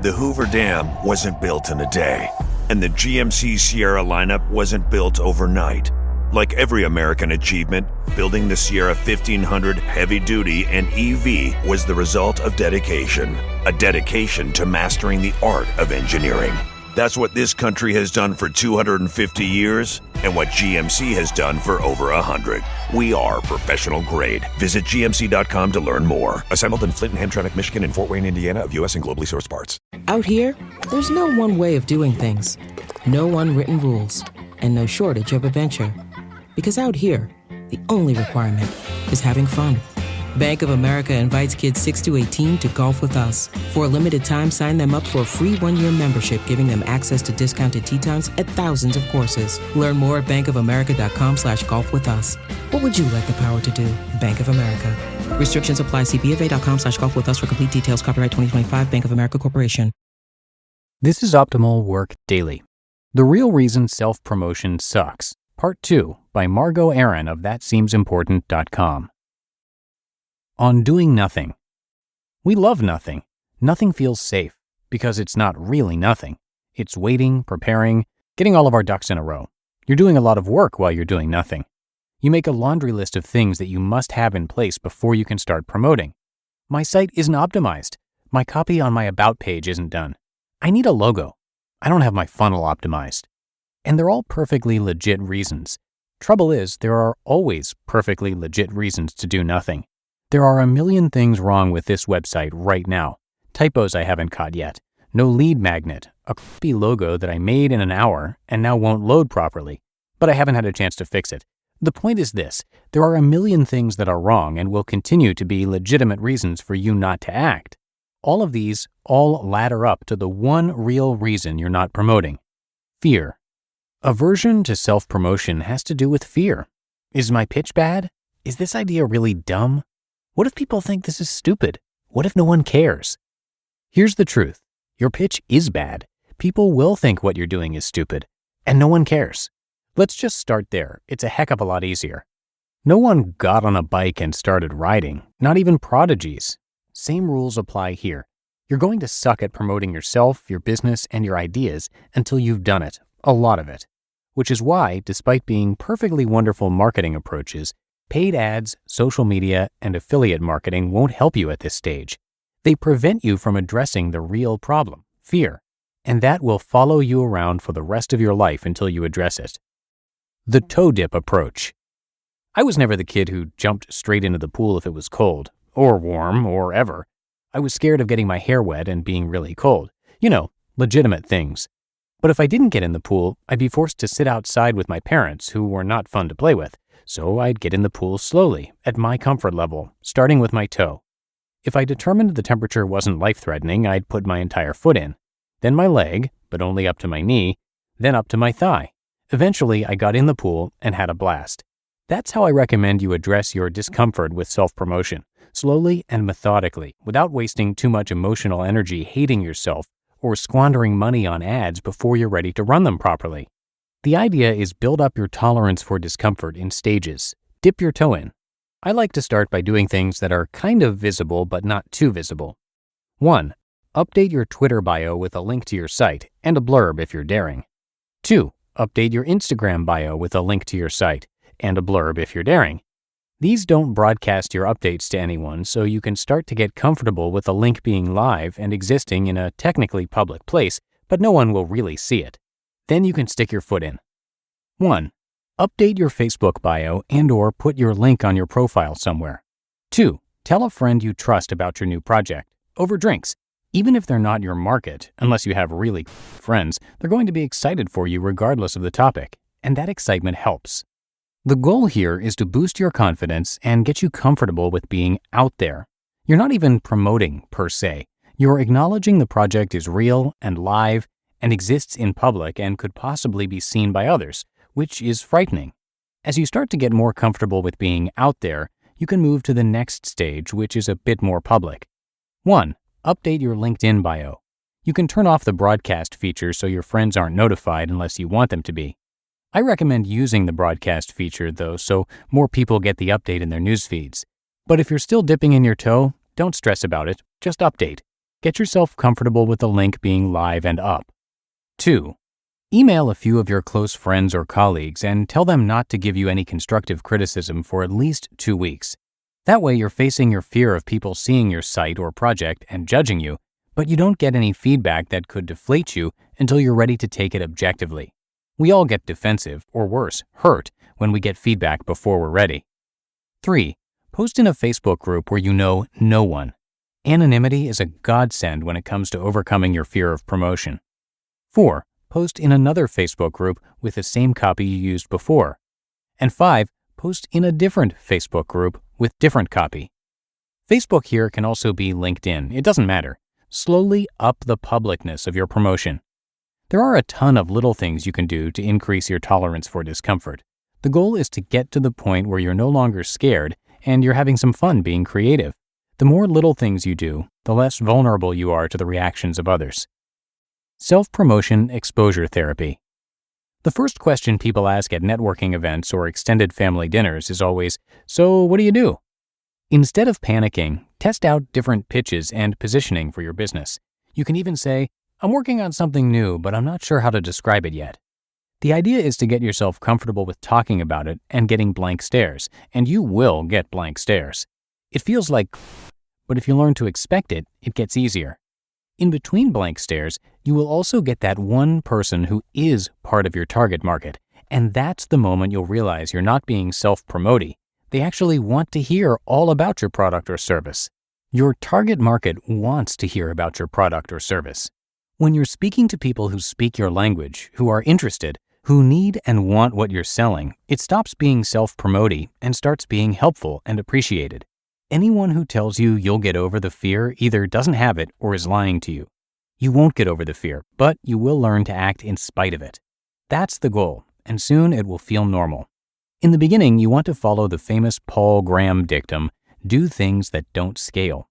The Hoover Dam wasn't built in a day, and the GMC Sierra lineup wasn't built overnight. Like every American achievement, building the Sierra 1500 Heavy Duty and EV was the result of dedication. A dedication to mastering the art of engineering. That's what this country has done for 250 years, and what GMC has done for over 100. We are professional grade. Visit GMC.com to learn more. Assembled in Flint and Hamtramck, Michigan, and Fort Wayne, Indiana, of U.S. and globally sourced parts. Out here, there's no one way of doing things. No unwritten rules, and no shortage of adventure. Because out here, the only requirement is having fun. Bank of America invites kids 6 to 18 to golf with us. For a limited time, sign them up for a free one-year membership, giving them access to discounted tee times at thousands of courses. Learn more at bankofamerica.com/golf with us. What would you like the power to do? Bank of America. Restrictions apply. See BofA.com/golf with us for complete details. Copyright 2025 Bank of America Corporation. This is Optimal Work Daily. The Real Reason Self-Promotion Sucks. Part 2 by Margo Aaron of ThatSeemsImportant.com. On doing nothing. We love nothing. Nothing feels safe because it's not really nothing. It's waiting, preparing, getting all of our ducks in a row. You're doing a lot of work while you're doing nothing. You make a laundry list of things that you must have in place before you can start promoting. My site isn't optimized. My copy on my About page isn't done. I need a logo. I don't have my funnel optimized. And they're all perfectly legit reasons. Trouble is, there are always perfectly legit reasons to do nothing. There are a million things wrong with this website right now. Typos I haven't caught yet. No lead magnet. A crappy logo that I made in an hour and now won't load properly. But I haven't had a chance to fix it. The point is this. There are a million things that are wrong and will continue to be legitimate reasons for you not to act. All of these all ladder up to the one real reason you're not promoting. Fear. Aversion to self-promotion has to do with fear. Is my pitch bad? Is this idea really dumb? What if people think this is stupid? What if no one cares? Here's the truth. Your pitch is bad. People will think what you're doing is stupid, and no one cares. Let's just start there. It's a heck of a lot easier. No one got on a bike and started riding, not even prodigies. Same rules apply here. You're going to suck at promoting yourself, your business, and your ideas until you've done it, a lot of it. Which is why, despite being perfectly wonderful marketing approaches, paid ads, social media, and affiliate marketing won't help you at this stage. They prevent you from addressing the real problem, fear, and that will follow you around for the rest of your life until you address it. The toe dip approach. I was never the kid who jumped straight into the pool if it was cold, or warm, or ever. I was scared of getting my hair wet and being really cold. You know, legitimate things. But if I didn't get in the pool, I'd be forced to sit outside with my parents, who were not fun to play with. So I'd get in the pool slowly, at my comfort level, starting with my toe. If I determined the temperature wasn't life-threatening, I'd put my entire foot in. Then my leg, but only up to my knee, then up to my thigh. Eventually, I got in the pool and had a blast. That's how I recommend you address your discomfort with self-promotion, slowly and methodically, without wasting too much emotional energy hating yourself or squandering money on ads before you're ready to run them properly. The idea is build up your tolerance for discomfort in stages. Dip your toe in. I like to start by doing things that are kind of visible but not too visible. 1. Update your Twitter bio with a link to your site and a blurb if you're daring. 2. Update your Instagram bio with a link to your site and a blurb if you're daring. These don't broadcast your updates to anyone, so you can start to get comfortable with a link being live and existing in a technically public place, but no one will really see it. Then you can stick your foot in. 1. Update your Facebook bio and/or put your link on your profile somewhere. 2. Tell a friend you trust about your new project, over drinks. Even if they're not your market, unless you have really friends, they're going to be excited for you regardless of the topic, and that excitement helps. The goal here is to boost your confidence and get you comfortable with being out there. You're not even promoting, per se. You're acknowledging the project is real and live and exists in public and could possibly be seen by others, which is frightening. As you start to get more comfortable with being out there, you can move to the next stage, which is a bit more public. 1. Update your LinkedIn bio. You can turn off the broadcast feature so your friends aren't notified unless you want them to be. I recommend using the broadcast feature, though, so more people get the update in their news feeds. But if you're still dipping in your toe, don't stress about it, just update. Get yourself comfortable with the link being live and up. 2. Email a few of your close friends or colleagues and tell them not to give you any constructive criticism for at least 2 weeks. That way you're facing your fear of people seeing your site or project and judging you, but you don't get any feedback that could deflate you until you're ready to take it objectively. We all get defensive, or worse, hurt, when we get feedback before we're ready. 3. Post in a Facebook group where you know no one. Anonymity is a godsend when it comes to overcoming your fear of promotion. 4. Post in another Facebook group with the same copy you used before. And 5. Post in a different Facebook group with different copy. Facebook here can also be LinkedIn. It doesn't matter. Slowly up the publicness of your promotion. There are a ton of little things you can do to increase your tolerance for discomfort. The goal is to get to the point where you're no longer scared and you're having some fun being creative. The more little things you do, the less vulnerable you are to the reactions of others. Self-promotion exposure therapy. The first question people ask at networking events or extended family dinners is always, "So what do you do?" Instead of panicking, test out different pitches and positioning for your business. You can even say, "I'm working on something new, but I'm not sure how to describe it yet." The idea is to get yourself comfortable with talking about it and getting blank stares, and you will get blank stares. It feels like, but if you learn to expect it, it gets easier. In between blank stares, you will also get that one person who is part of your target market, and that's the moment you'll realize you're not being self-promotey. They actually want to hear all about your product or service. Your target market wants to hear about your product or service. When you're speaking to people who speak your language, who are interested, who need and want what you're selling, it stops being self-promotey and starts being helpful and appreciated. Anyone who tells you you'll get over the fear either doesn't have it or is lying to you. You won't get over the fear, but you will learn to act in spite of it. That's the goal, and soon it will feel normal. In the beginning, you want to follow the famous Paul Graham dictum, do things that don't scale.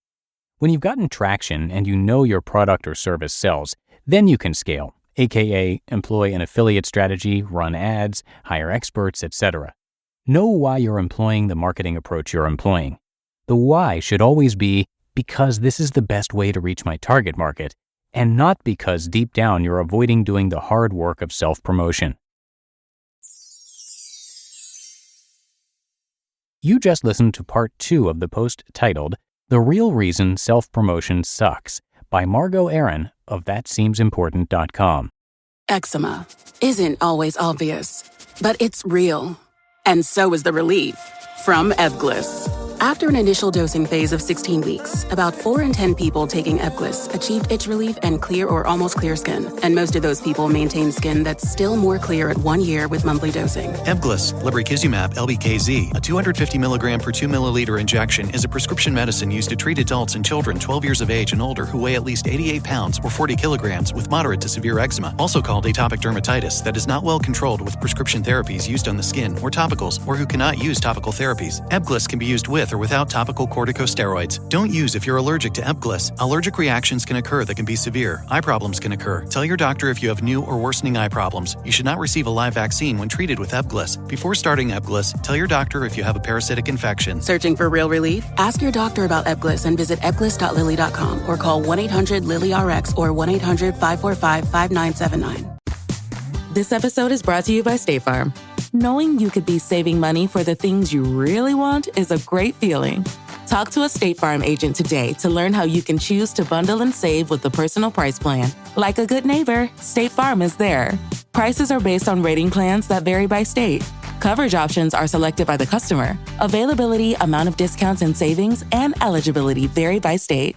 When you've gotten traction and you know your product or service sells, then you can scale, aka employ an affiliate strategy, run ads, hire experts, etc. Know why you're employing the marketing approach you're employing. The why should always be because this is the best way to reach my target market, and not because deep down you're avoiding doing the hard work of self-promotion. You just listened to part 2 of the post titled, "The Real Reason Self-Promotion Sucks" by Margo Aaron of thatseemsimportant.com. Eczema isn't always obvious, but it's real. And so is the relief from Ebglyss. After an initial dosing phase of 16 weeks, about 4 in 10 people taking Ebglyss achieved itch relief and clear or almost clear skin. And most of those people maintain skin that's still more clear at 1 year with monthly dosing. Ebglyss, lebrikizumab LBKZ, a 250 milligram per 2 milliliter injection, is a prescription medicine used to treat adults and children 12 years of age and older who weigh at least 88 pounds or 40 kilograms with moderate to severe eczema, also called atopic dermatitis, that is not well controlled with prescription therapies used on the skin or topicals, or who cannot use topical therapies. Ebglyss can be used with or without topical corticosteroids. Don't use if you're allergic to Ebglyss. Allergic reactions can occur that can be severe. Eye problems can occur. Tell your doctor if you have new or worsening eye problems. You should not receive a live vaccine when treated with Ebglyss. Before starting Ebglyss, tell your doctor if you have a parasitic infection. Searching for real relief? Ask your doctor about Ebglyss and visit ebglyss.lilly.com or call 1-800-LILY-RX or 1-800-545-5979. This episode is brought to you by State Farm. Knowing you could be saving money for the things you really want is a great feeling. Talk to a State Farm agent today to learn how you can choose to bundle and save with the Personal Price Plan. Like a good neighbor, State Farm is there. Prices are based on rating plans that vary by state. Coverage options are selected by the customer. Availability, amount of discounts and savings, and eligibility vary by state.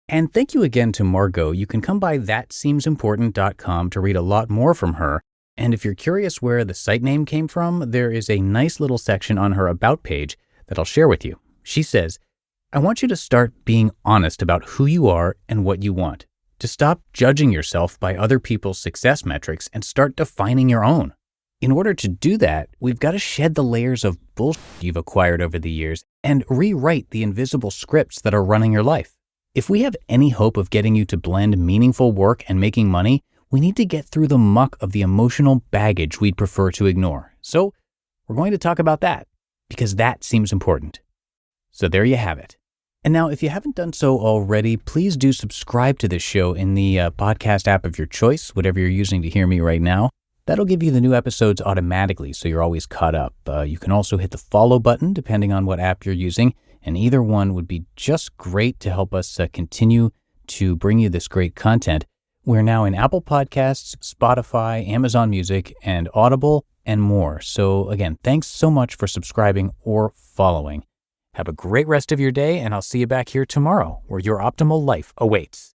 And thank you again to Margo. You can come by thatseemsimportant.com to read a lot more from her. And if you're curious where the site name came from, there is a nice little section on her About page that I'll share with you. She says, "I want you to start being honest about who you are and what you want, to stop judging yourself by other people's success metrics and start defining your own. In order to do that, we've got to shed the layers of bullshit you've acquired over the years and rewrite the invisible scripts that are running your life. If we have any hope of getting you to blend meaningful work and making money, we need to get through the muck of the emotional baggage we'd prefer to ignore. So we're going to talk about that because that seems important." So there you have it. And now, if you haven't done so already, please do subscribe to this show in the podcast app of your choice, whatever you're using to hear me right now. That'll give you the new episodes automatically, so you're always caught up. You can also hit the follow button, depending on what app you're using, and either one would be just great to help us continue to bring you this great content. We're now in Apple Podcasts, Spotify, Amazon Music, and Audible, and more. So again, thanks so much for subscribing or following. Have a great rest of your day, and I'll see you back here tomorrow, where your optimal life awaits.